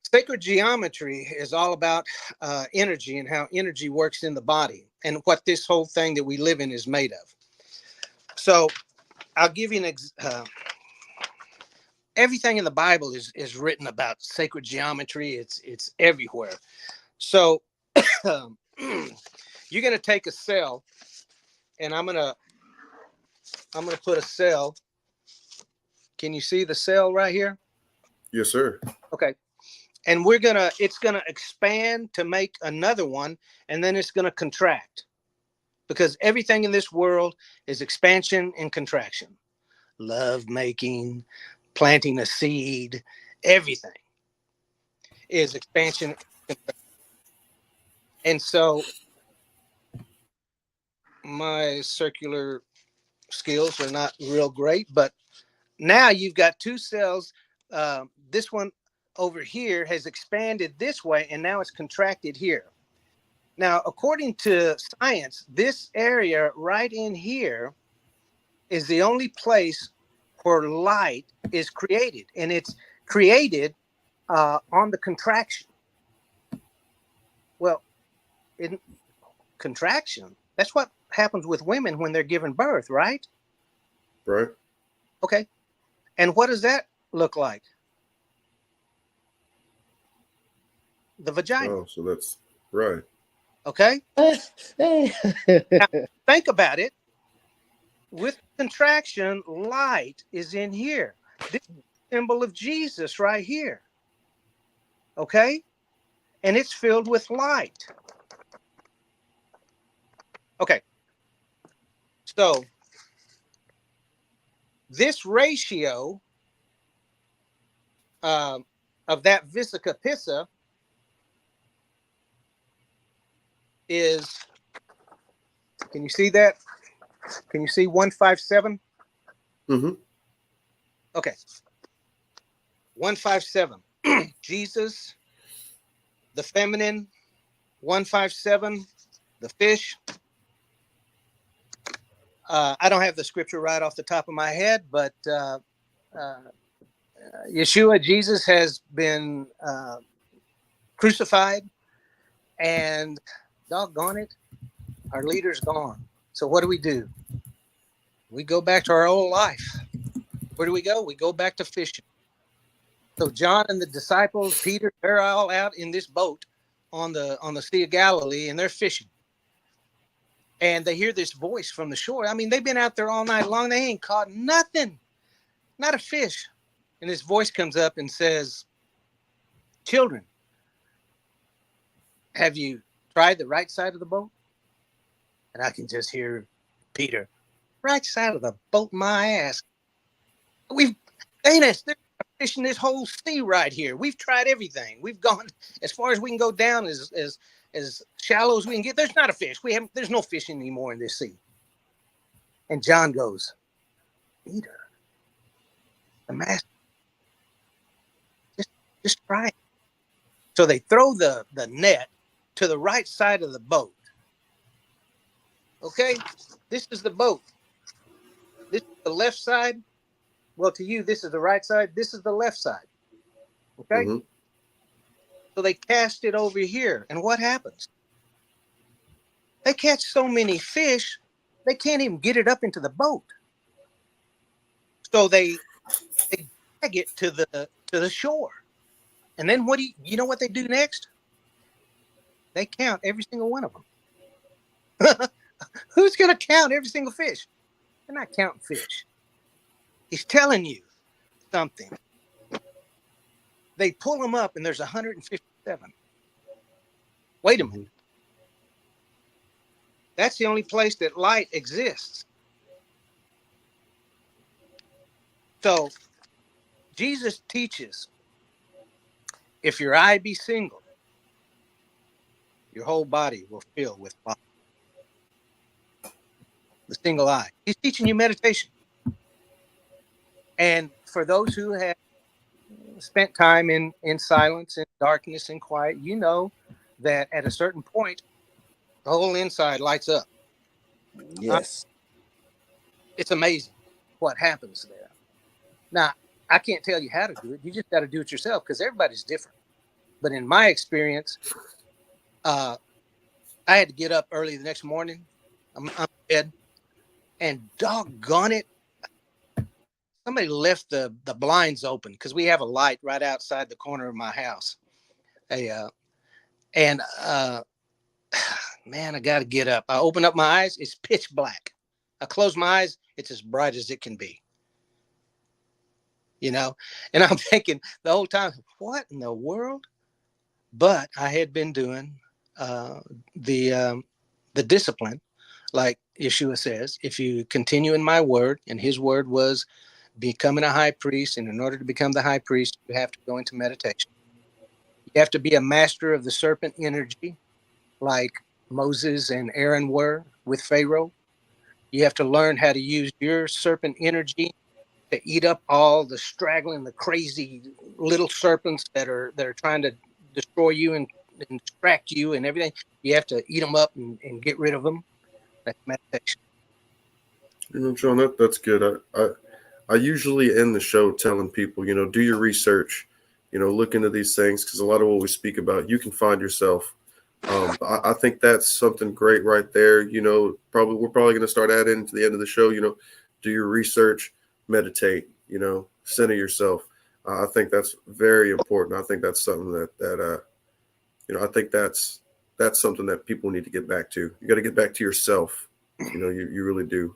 Sacred geometry is all about energy and how energy works in the body and what this whole thing that we live in is made of. So I'll give you everything in the Bible is written about sacred geometry. It's everywhere. So you're going to take a cell, and I'm going to put a cell. Can you see the cell right here? Yes, sir. Okay. And it's going to expand to make another one, and then it's going to contract, because everything in this world is expansion and contraction. Love making, planting a seed, everything is expansion. And so my circular skills are not real great, but now you've got two cells. This one over here has expanded this way, and now it's contracted here. Now, according to science, this area right in here is the only place where light is created, and it's created on the contraction. Well, in contraction, that's what happens with women when they're given birth, right? Right. Okay. And what does that look like? The vagina. Oh, so that's right. Okay. Now, think about it. With contraction, light is in here. This is the symbol of Jesus right here. Okay. And it's filled with light. Okay. So this ratio of that Vesica Pissa is, can you see that? Can you see 157? Mm-hmm. Okay. 157. Jesus, the feminine. 157, the fish. I don't have the scripture right off the top of my head, but Yeshua, Jesus, has been crucified, and doggone it, our leader's gone. So what do? We go back to our old life. Where do we go? We go back to fishing. So John and the disciples, Peter, they're all out in this boat on the Sea of Galilee, and they're fishing. And they hear this voice from the shore. I mean, they've been out there all night long. They ain't caught nothing, not a fish. And this voice comes up and says, "Children, have you tried the right side of the boat?" And I can just hear Peter, "Right side of the boat, my ass. We've ain't us. They're fishing this whole sea right here. We've tried everything. We've gone as far as we can go down as shallow as we can get. There's not a fish. There's no fish anymore in this sea." And John goes, "Peter, the master, just try it." So they throw the net to the right side of the boat. Okay, this is the boat. This is the left side. Well, to you, this is the right side. This is the left side. Okay. Mm-hmm. So they cast it over here. And what happens? They catch so many fish, they can't even get it up into the boat. So they drag it to the shore. And then what do you know what they do next? They count every single one of them. Who's going to count every single fish? They're not counting fish. He's telling you something. They pull them up and there's 157. Wait a minute. That's the only place that light exists. So Jesus teaches, if your eye be single, your whole body will fill with light. The single eye. He's teaching you meditation. And for those who have spent time in silence and darkness and quiet, you know that at a certain point, the whole inside lights up. Yes. It's amazing what happens there. Now, I can't tell you how to do it. You just got to do it yourself because everybody's different. But in my experience, I had to get up early the next morning. I'm in bed, and doggone it, somebody left the blinds open because we have a light right outside the corner of my house. Man, I got to get up. I open up my eyes. It's pitch black. I close my eyes. It's as bright as it can be. You know, and I'm thinking the whole time, what in the world? But I had been doing the discipline, like Yeshua says, if you continue in my word, and his word was becoming a high priest. And in order to become the high priest, you have to go into meditation. You have to be a master of the serpent energy, like Moses and Aaron were with Pharaoh. You have to learn how to use your serpent energy to eat up all the straggling, the crazy little serpents that are trying to destroy you and distract you and everything. You have to eat them up and get rid of them. That's meditation. You know, John, that's good. I usually end the show telling people, you know, do your research, you know, look into these things because a lot of what we speak about, you can find yourself. I think that's something great right there. You know, we're probably going to start adding to the end of the show, you know, do your research, meditate, you know, center yourself. I think that's very important. I think that's something that you know, I think that's something that people need to get back to. You got to get back to yourself. You know, you really do.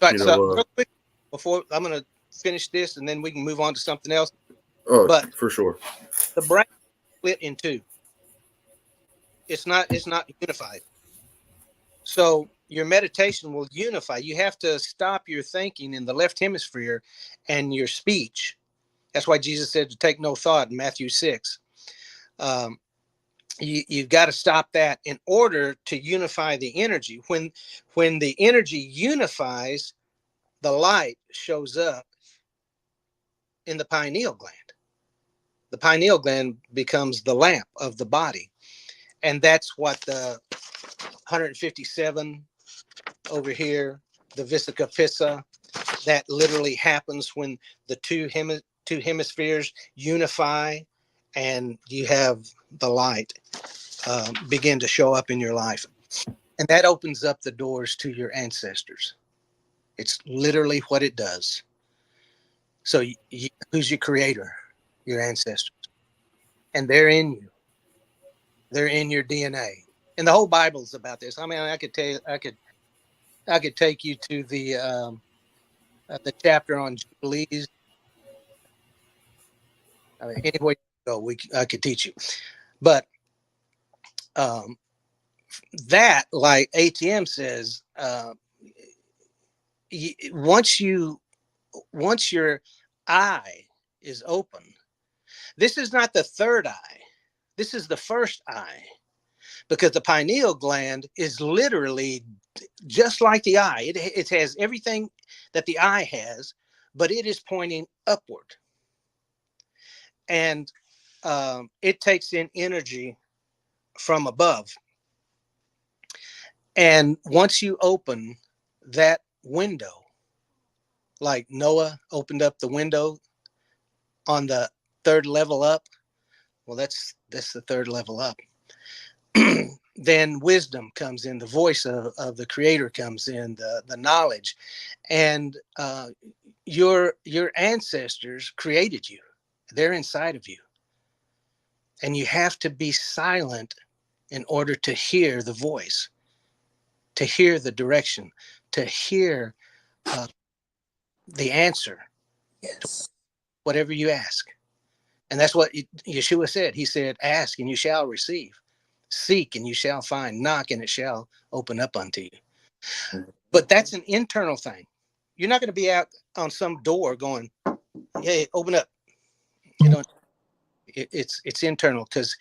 Right. You know, So real quick, before I'm going to finish this and then we can move on to something else. Oh, but for sure. The brain split in two. It's not unified. So your meditation will unify. You have to stop your thinking in the left hemisphere and your speech. That's why Jesus said to take no thought in Matthew 6. You've got to stop that in order to unify the energy. When the energy unifies, the light shows up in the pineal gland. The pineal gland becomes the lamp of the body. And that's what the 157 over here the Vesica Pisca. That literally happens when the two hemispheres unify, and you have the light begin to show up in your life. And that opens up the doors to your ancestors. It's literally what it does. So who's your creator? Your ancestors. And they're in you. They're in your DNA. And the whole Bible's about this. I mean, I could tell you, I could take you to the chapter on Jubilees. I mean, anywhere you go, I could teach you. But that, like ATM says, once your eye is open, this is not the third eye. This is the first eye, because the pineal gland is literally just like the eye. It has everything that the eye has, but it is pointing upward. And it takes in energy from above. And once you open that window, like Noah opened up the window on the third level up, well, that's the third level up. Then wisdom comes in, the voice of the creator comes in, the knowledge. And your ancestors created you. They're inside of you. And you have to be silent in order to hear the voice, to hear the direction, to hear the answer to whatever you ask. And that's what Yeshua said. He said, ask and you shall receive. Seek and you shall find. Knock and it shall open up unto you. But that's an internal thing. You're not going to be out on some door going, hey, open up. You know, it's internal, because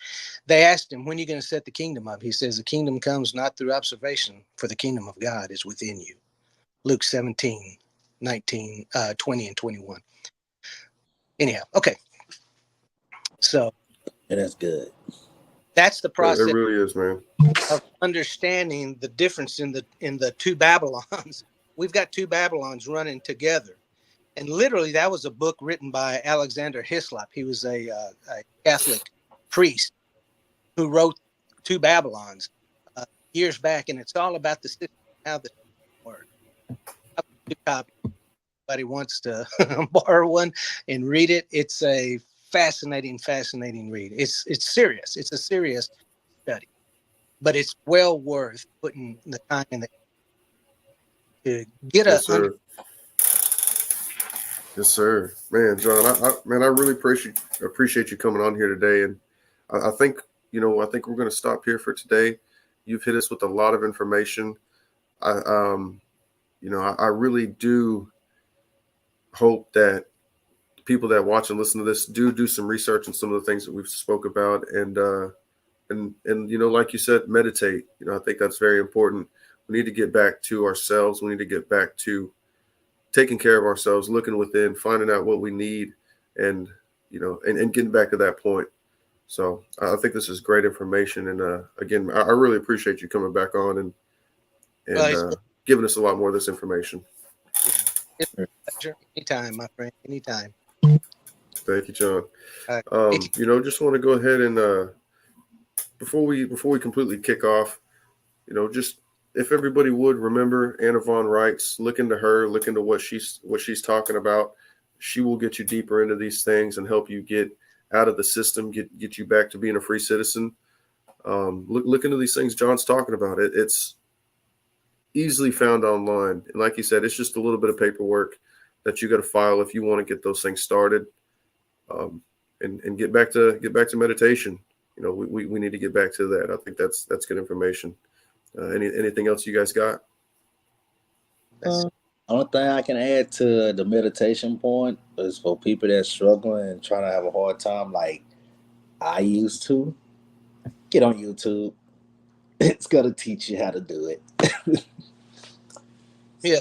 they asked him, when are you going to set the kingdom up? He says, the kingdom comes not through observation, for the kingdom of God is within you. Luke 17, 19, 20 and 21. Anyhow, okay. So And that's good. that's the process. It really is, man. Of understanding the difference in the two Babylons. We've got two Babylons running together. And literally, that was a book written by Alexander Hislop. He was a Catholic priest who wrote Two Babylons years back, and it's all about the system, how the work. Everybody wants to borrow one and read it. It's a fascinating read. It's serious. It's a serious study, but it's well worth putting the time in to get Yes, sir. Yes, sir. Man, John, I really appreciate you coming on here today. And I think we're going to stop here for today. You've hit us with a lot of information. I really do hope that people that watch and listen to this do some research on some of the things that we've spoke about, and like you said, meditate. I think that's very important. We need to get back to ourselves. We need to get back to taking care of ourselves, looking within, finding out what we need, and getting back to that point. So I think this is great information. And again, I really appreciate you coming back on and giving us a lot more of this information. It's a pleasure. Anytime, my friend. Anytime. Thank you, John. Just want to go ahead and before we completely kick off, just if everybody would remember Anna Von Reitz, look into her, look into what she's talking about. She will get you deeper into these things and help you get out of the system, get you back to being a free citizen. Look into these things John's talking about. It's easily found online. And like you said, it's just a little bit of paperwork that you got to file if you want to get those things started. And get back to meditation. We need to get back to that. I think that's good information. Anything else you guys got? Only thing I can add to the meditation point is for people that's struggling and trying to have a hard time, like I used to, get on YouTube. It's gonna teach you how to do it. Yeah,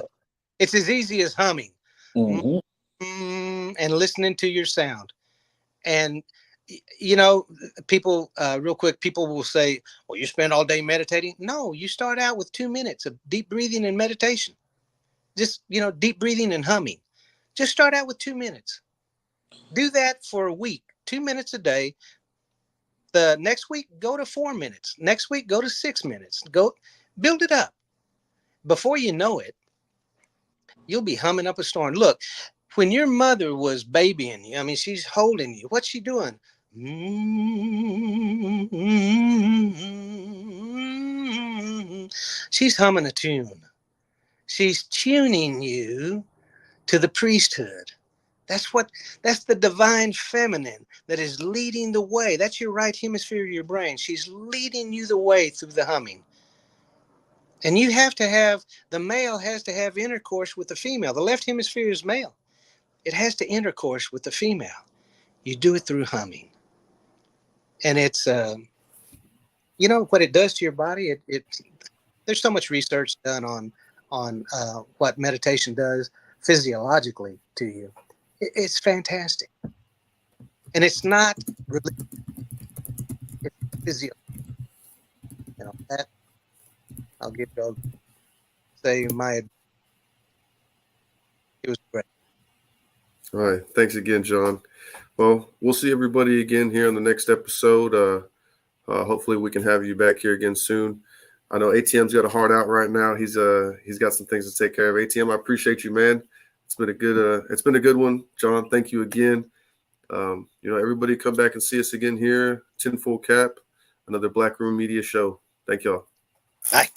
it's as easy as humming. Mm-hmm. And listening to your sound. And people real quick, people will say, well, you spend all day meditating. No, you start out with 2 minutes of deep breathing and meditation. Just, deep breathing and humming. Just start out with 2 minutes. Do that for a week, 2 minutes a day. The next week, go to 4 minutes. Next week, go to 6 minutes. Go build it up. Before you know it, you'll be humming up a storm. Look, when your mother was babying you, I mean, she's holding you. What's she doing? She's humming a tune. She's tuning you to the priesthood. That's the divine feminine that is leading the way. That's your right hemisphere of your brain. She's leading you the way through the humming. And the male has to have intercourse with the female. The left hemisphere is male. It has to intercourse with the female. You do it through humming. And it's, what it does to your body. There's so much research done on what meditation does physiologically to you. It's fantastic. And it's not really, it's physiological. That I'll say it was great. All right. Thanks again, John. Well, we'll see everybody again here on the next episode. Hopefully we can have you back here again soon. I know ATM's got a heart out right now. He's got some things to take care of. ATM, I appreciate you, man. It's been a good one, John. Thank you again. Everybody come back and see us again here. Tinfoil Cap, another Black Room Media show. Thank y'all. Bye.